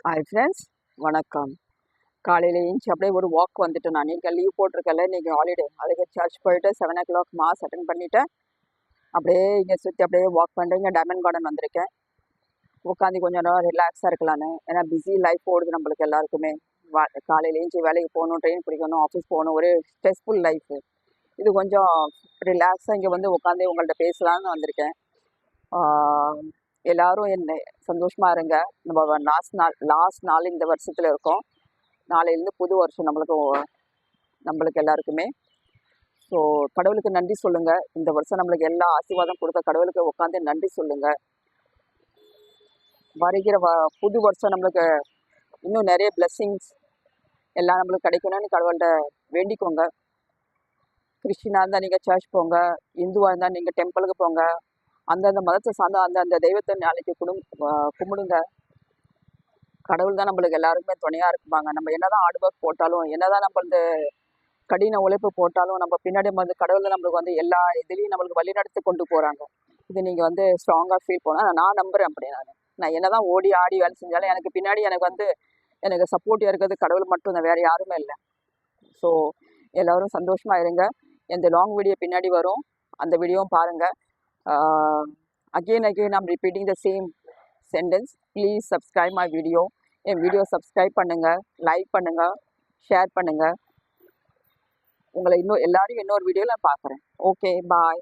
Hi friends, வணக்கம். காலையில் ஏஞ்சி அப்படியே ஒரு வாக் வந்துட்டு நான் இன்றைக்கி லீவ் போட்டிருக்கல, இன்றைக்கி ஹாலிடே. அதுக்கு சர்ச் போயிட்டு 7 o'clock மாஸ் அட்டன் பண்ணிவிட்டு அப்படியே இங்கே சுற்றி அப்படியே வாக் பண்ணிட்டு இங்கே டைமண்ட் கார்டன் வந்திருக்கேன். உட்காந்து கொஞ்சம் நேரம் ரிலாக்ஸாக இருக்கலான்னு. ஏன்னா பிஸி லைஃப் ஓடுது நம்மளுக்கு எல்லாருக்குமே. காலையில் ஏஞ்சி வேலைக்கு போகணும், ட்ரெயின் பிடிக்கணும், ஆஃபீஸ் போகணும், ஒரே ஸ்ட்ரெஸ்ஃபுல் லைஃபு. இது கொஞ்சம் ரிலாக்ஸாக இங்கே வந்து உட்காந்து உங்கள்கிட்ட பேசலான்னு வந்திருக்கேன். எல்லாரும் என்ன சந்தோஷமாக இருங்க. நம்ம லாஸ்ட் நாள் இந்த வருஷத்தில் இருக்கோம். நாளையிலேருந்து புது வருஷம் நம்மளுக்கு எல்லாருக்குமே. ஸோ கடவுளுக்கு நன்றி சொல்லுங்கள். இந்த வருஷம் நம்மளுக்கு எல்லா ஆசீர்வாதம் கொடுத்த கடவுளுக்கு உட்காந்து நன்றி சொல்லுங்கள். வருகிற புது வருஷம் நம்மளுக்கு இன்னும் நிறைய பிளெஸ்ஸிங்ஸ் எல்லாம் நம்மளுக்கு கிடைக்கணும்னு கடவுள்கிட்ட வேண்டிக்கோங்க. கிறிஸ்டினாக இருந்தால் நீங்கள் சர்ச் போங்க, இந்துவாக இருந்தால் நீங்கள் டெம்பிளுக்கு போங்க. அந்தந்த மதத்தை சார்ந்த அந்தந்த தெய்வத்தை நாளைக்கு கும்பிடுங்க. கடவுள் தான் நம்மளுக்கு எல்லாருக்குமே துணையாக இருக்குப்பாங்க. நம்ம என்னதான் ஹார்ட் ஒர்க் போட்டாலும், என்னதான் நம்மளது கடின உழைப்பு போட்டாலும், நம்ம பின்னாடி கடவுள் நம்மளுக்கு வந்து எல்லா இதுலேயும் நம்மளுக்கு வழிநடத்தி கொண்டு போகிறாங்க. இது நீங்கள் வந்து ஸ்ட்ராங்காக ஃபீல் பண்ணால் நான் நம்புகிறேன். அப்படி நான் என்னதான் ஓடி ஆடி வேலை செஞ்சாலும் எனக்கு பின்னாடி எனக்கு சப்போர்ட்டிவாக இருக்கிறது கடவுள் மட்டும் தான், வேறு யாருமே இல்லை. ஸோ எல்லோரும் சந்தோஷமாக இருங்க. இந்த லாங் வீடியோ பின்னாடி வரும், அந்த வீடியோவும் பாருங்கள். again I'm repeating the same sentence. Please subscribe my video. N video subscribe பண்ணுங்கள், லைக் பண்ணுங்கள், ஷேர் பண்ணுங்கள். உங்களை எல்லாரையும் இன்னொரு வீடியோவில் நான் பார்க்குறேன். ஓகே, பாய்.